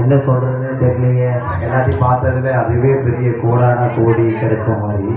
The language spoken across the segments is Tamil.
என்ன சொல்றதுன்னு தெரியலையே. எல்லாத்தையும் பார்த்ததுல அதுவே பெரிய கோடான கோடி கிடைச்ச மாதிரி.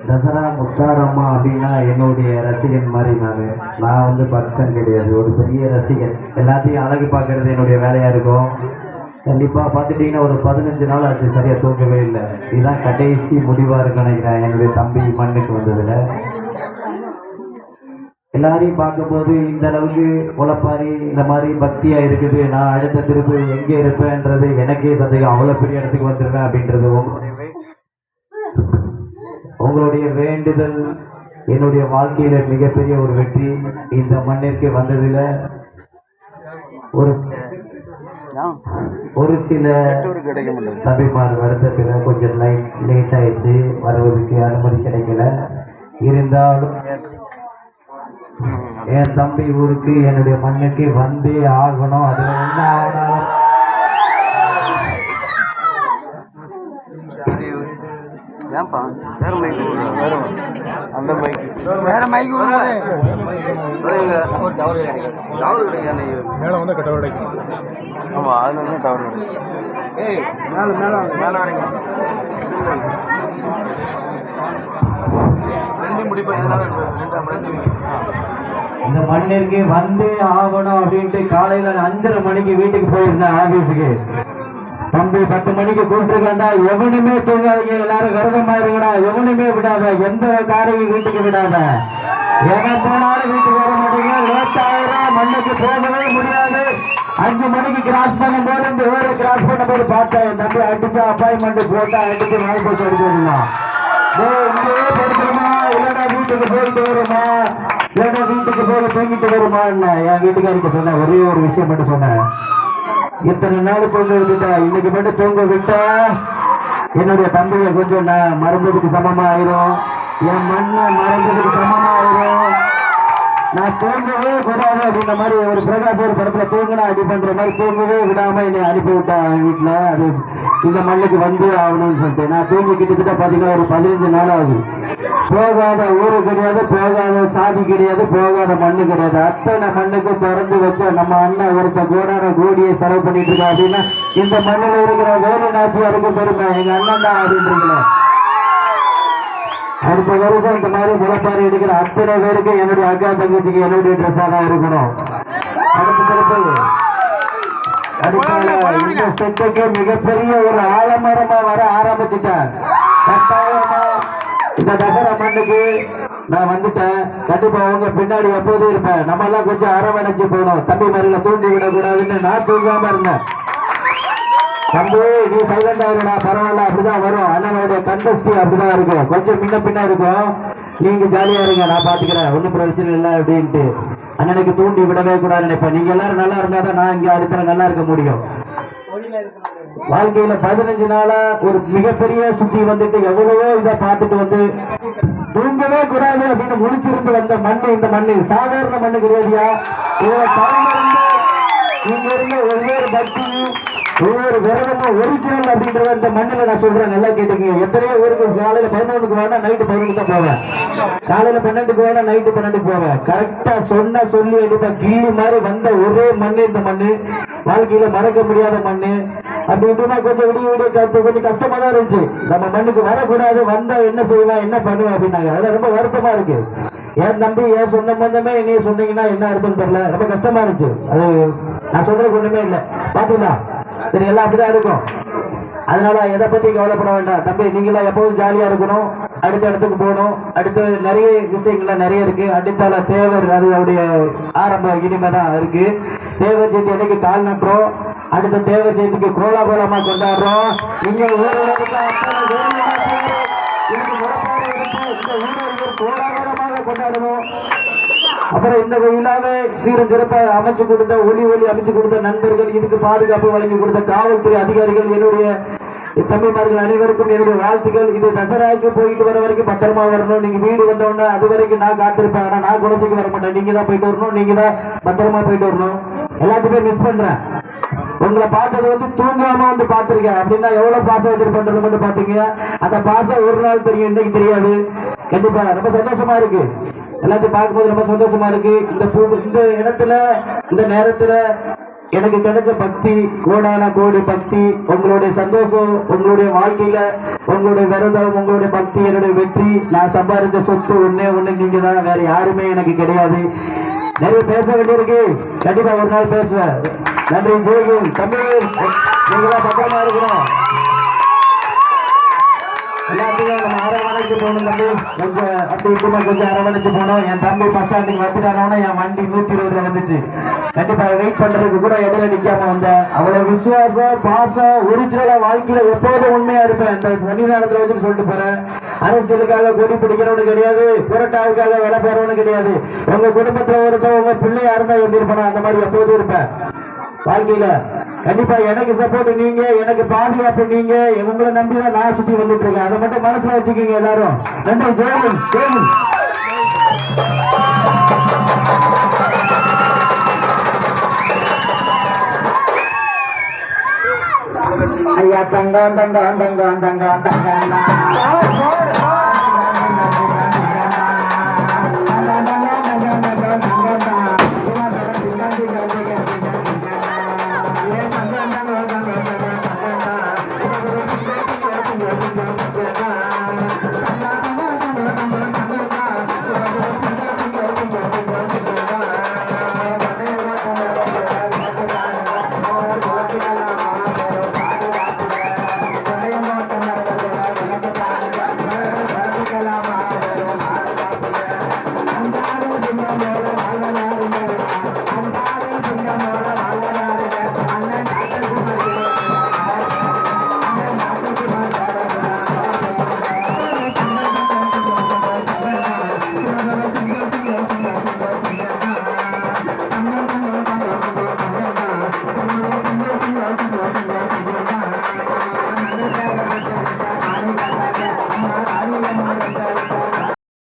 தசரா முத்தாரம்மா அப்படின்னா என்னுடைய ரசிகன் மாதிரி. நான் வந்து பக்தன் கிடையாது, ஒரு பெரிய ரசிகன். எல்லாத்தையும் அழகு பார்க்கறது என்னுடைய வேலையா இருக்கும். கண்டிப்பா பார்த்துட்டீங்கன்னா ஒரு 15 நாள் ஆச்சு, சரியா தூக்கவே இல்லை. இதுதான் கடைசி முடிவா இருக்கு நினைக்கிறேன் என்னுடைய தம்பி மண்ணுக்கு வந்ததுல. எல்லாரையும் பார்க்கும்போது இந்த அளவுக்கு உழப்பாரி இந்த மாதிரி பக்தியா இருக்குது. நான் அடுத்த திருப்பு எங்கே இருப்பேன்றது எனக்கே சந்தேகம். அவ்வளவு பெரிய இடத்துக்கு வந்துருவேன் அப்படின்றது உங்களுடைய வேண்டுதல் என்னுடைய வாழ்க்கையில மிகப்பெரிய ஒரு வெற்றி. இந்த மண்ணிற்கு வந்ததுல ஒரு சில தம்பிமார் வருத்தத்துல கொஞ்சம் லேட் ஆயிடுச்சு, வருவதற்கு அனுமதி கிடைக்கல. இருந்தாலும் என் தம்பி ஊருக்கு என்னுடைய மண்ணுக்கு வந்தே ஆகணும். அதுல என்ன ஆனாலும் இந்த மண்ணிற்கு வந்தே ஆகணும் அப்படின்ட்டு காலையில 5:30 மணிக்கு வீட்டுக்கு போயிருந்தேன் ஆபீஸுக்கு. தம்பி 10 மணிக்கு கூப்பிட்டுருக்காண்டா, எவனுமே தூங்காதீங்க, எல்லாரும் கருதமாயிருங்கடா, எவனுமே விடாத, எந்த காரையும் வீட்டுக்கு விடாத, எவ போனாலும் வீட்டுக்கு வர மாட்டீங்க, லேட் ஆயிரம், மண்ணுக்கு போகவே முடியாது. 5 மணிக்கு கிராஸ் பண்ணும் போது இந்த ஊரை கிராஸ் பண்ண போது பார்த்தேன் என் தம்பி அடிச்சா அப்பாயின்மெண்ட் போட்டா அடிச்சு நாள் போச்சு அடிச்சிருந்தா. இங்கேயே படுத்துருமா, இல்லடா வீட்டுக்கு போயிட்டு வருமா, இல்லடா வீட்டுக்கு போய் தூங்கிட்டு வருமா. என் வீட்டுக்காரிக்கு சொன்னேன், ஒரே ஒரு விஷயம் மட்டும் சொன்னேன், இத்தனை நாள் தூங்க விட்டுட்டா, இன்னைக்கு மட்டும் தூங்க விட்டா என்னுடைய தம்பியை கொஞ்சம் நான் மறந்ததுக்கு சமமா ஆயிரும், என் மண்ணை மறந்ததுக்கு சமமா ஆயிரும், நான் தூங்கவே கூடாது அப்படின்ற மாதிரி ஒரு பிரகாஷ் ஒரு படத்துல தூங்கினா அடி பண்ற மாதிரி தூங்கவே விடாம என்னை அனுப்பி விட்டான் வீட்டுல. அது இந்த மண்ணுக்கு வந்து ஆகணும்னு சொல்லிட்டு நான் தூங்கி கிட்டத்தட்ட பாத்தீங்கன்னா ஒரு 15 நாள் ஆகுது. போகாத ஊரு கிடையாது, போகாத சாதி கிடையாது, போகாத மண்ணு கிடையாது. அத்தனை மண்ணுக்கு திறந்து வச்ச நம்ம அண்ணன் ஒருத்த கோடான கோடியை செலவு பண்ணிட்டு இருக்கா அப்படின்னா இந்த மண்ணில் இருக்கிற வேலு நாச்சியாருக்கு பெருமை எங்க அண்ணன் தான் அப்படின்றீங்களே. அடுத்த வருஷம் இந்த மாதிரி முளைப்பாரி எடுக்கிற அத்தனை பேருக்கு என்னுடைய அக்கா தங்கச்சிக்கு என்னுடைய ட்ரெஸ்ஸா தான் இருக்கணும். இந்த செட்டுக்கு மிகப்பெரிய ஒரு ஆலமரமா வர ஆரம்பிச்சுட்டேன். கட்டாயமா இந்த தசரா மண்ணுக்கு நான் வந்துட்டேன். கண்டிப்பா உங்க பின்னாடி எப்போதும் இருப்பேன். நம்ம எல்லாம் கொஞ்சம் அரவணைச்சு போகணும். தம்பி மாதிரில தூண்டி விடக்கூடாதுன்னு நான் தூங்காம இருந்தேன். தம்பி நீ சைலண்டா இருடா, பரவாயில்ல, அப்படிதான் வரும். அண்ணனுடைய கண்டஸ்டி அப்படிதான் இருக்கும், கொஞ்சம் முன்ன பின்னா இருக்கும். நீங்க ஜாலியா இருங்க, நான் பாத்துக்கிறேன், ஒன்னும் பிரச்சனை இல்லை அப்படின்ட்டு அண்ணனுக்கு தூண்டி விடவே கூடாது நினைப்பேன். நீங்க எல்லாரும் நல்லா இருந்தாதான் நான் இங்க அடுத்த நல்லா இருக்க முடியும். வாழ்க்கையில 15 நாளா ஒரு மிகப்பெரிய சுத்தி வந்துட்டு எவ்வளவோ இதை பார்த்துட்டு வந்து தூங்கவே கூடாது அப்படின்னு முடிச்சிருந்து வந்த மண்ணு இந்த மண்ணு சாதாரண மண்ணு கிடையாதுயா. இங்க இருந்த ஒவ்வொரு பக்தியும் ஒவ்வொரு விரதமும் ஒரிஜினல் அப்படின்றத இந்த மண்ணில நான் சொல்றேன், நல்லா கேட்டுக்கீங்க. எத்தனையோ ஊருக்கு காலையில 11க்கு வேணா நைட்டு 11க்கு தான் போவேன், காலையில 12க்கு வேணா நைட்டு 12க்கு போவேன். கரெக்டா சொன்ன சொல்லி எடுத்த கிள்ளி மாதிரி வந்த ஒரே மண்ணு இந்த மண்ணு. வாழ்க்கையில மறக்க முடியாத மண்ணு. அப்படி இப்படின்னா கொஞ்சம் விடிய கொஞ்சம் கஷ்டமா தான் இருந்துச்சு. நம்ம மண்ணுக்கு வரக்கூடாது, வந்தா என்ன செய்வேன் என்ன பண்ணுவேன் அப்படின்னாங்க. அதெல்லாம் ரொம்ப வருத்தமா இருக்கு. என் தம்பி என் சொந்த பந்தமே என்னைய சொன்னீங்கன்னா என்ன அர்த்தம் தெரியல, ரொம்ப கஷ்டமா இருந்துச்சு. அது நான் சொல்றது ஒண்ணுமே இல்லை, பாத்தீங்களா, சரி எல்லாம் அப்படிதான் இருக்கும். அதனால எதை பத்தி கவலைப்பட வேண்டாம் தம்பி, நீங்களா எப்போதும் ஜாலியா இருக்கணும். அடுத்த இடத்துக்கு போகணும். அடுத்து நிறைய விஷயங்கள்லாம் நிறைய இருக்கு. அடுத்தால தேவர் அது அவருடைய ஆரம்ப இனிமை தான் இருக்கு. தேவர் ஜெயந்தி அன்னைக்கு கால் நட்டுறோம். அடுத்த தேவர் ஜெயந்திக்கு கோலாகோலமா கொண்டாடுறோம். நீங்க கோலாகோலமாக கொண்டாடணும். அப்புறம் இந்த விழாவை சீரும் சிறப்பாக அமைச்சு கொடுத்த ஒளி அமைச்சு கொடுத்த நண்பர்கள், இதுக்கு பாதுகாப்பு வழங்கி கொடுத்த காவல்துறை அதிகாரிகள், என்னுடைய தம்பிமார்கள் அனைவருக்கும் என்னுடைய வாழ்த்துக்கள். இது தசராவுக்கு போயிட்டு வர வரைக்கும் பத்திரமா வரணும். நீங்க வீடு வந்தோடனே அது வரைக்கும் நான் காத்திருப்பேன். ஆனா நான் குணத்துக்கு வர மாட்டேன், நீங்க தான் போயிட்டு வரணும், நீங்க தான் பத்திரமா போயிட்டு வரணும். எல்லாத்துக்குமே மிஸ் பண்றேன். உங்களை பார்த்தது வந்து தூங்காம வந்து பாத்திருக்கேன் அப்படின்னா எவ்வளவு பாசம் வச்சிருப்பேன் மட்டும் பாத்தீங்க. அந்த பாசம் ஒரு நாள் தெரியும், இன்னைக்கு தெரியாது. கண்டிப்பா ரொம்ப சந்தோஷமா இருக்கு. எல்லாத்தையும் பார்க்கும்போது ரொம்ப சந்தோஷமா இருக்கு. இந்த இடத்துல இந்த நேரத்துல எனக்கு கிடைச்ச பக்தி, கோடான கோடி பக்தி. உங்களுடைய சந்தோஷம், உங்களுடைய வாழ்க்கையில உங்களுடைய விரதம், உங்களுடைய பக்தி என்னுடைய வெற்றி. நான் சம்பாதிச்ச சொத்து ஒண்ணு நீங்க தான், வேற யாருமே எனக்கு கிடையாது. நிறைய பேச வேண்டியிருக்கு, கண்டிப்பா ஒரு நாள் பேசுவேன். நன்றி. ஜெய்ஹிந்த். தம்பி நீங்களா பத்திரமா இருக்கணும். எல்லாத்தையும் நம்ம அரவணைச்சு போகணும் தம்பி. கொஞ்சம் அப்படி இப்படிமா கொஞ்சம் அரவணைச்சு போனோம். என் தம்பி பஸ் ஸ்டாண்டுக்கு வந்துட்டானோன்னா என் வண்டி 120 வந்துச்சு. கண்டிப்பா வெயிட் பண்றதுக்கு கூட இடையில நிக்காம வந்தேன். அவ்வளவு விசுவாசம், பாசம், ஒரிஜினலா வாழ்க்கையில எப்போதும் உண்மையா இருப்பேன். இந்த சனி நேரத்துல வச்சுன்னு சொல்லிட்டு போறேன். அரசியலுக்காக கொடி பிடிக்கிறவனு கிடையாது, புரட்டாவுக்காக வேலை போறவனு கிடையாது. உங்க குடும்பத்துல ஒருத்தர் உங்க பிள்ளையா இருந்தா எப்படி இருப்பேன், அந்த மாதிரி எப்போதும் இருப்பேன் வாழ்க்கையில. கண்டிப்பா எனக்கு சப்போர்ட் நீங்க, எனக்கு பாதுகாப்பு நீங்க. உங்களை நம்பிதான் நான் சுத்தி வந்துட்டு இருக்கேன். அதை மட்டும் மனசுல வச்சுக்கோங்க எல்லாரும். நன்றி. ஜெயலலிதா. ஐயா தங்கம் தங்கம் தங்கம் தங்கம் தங்கம் Thank you.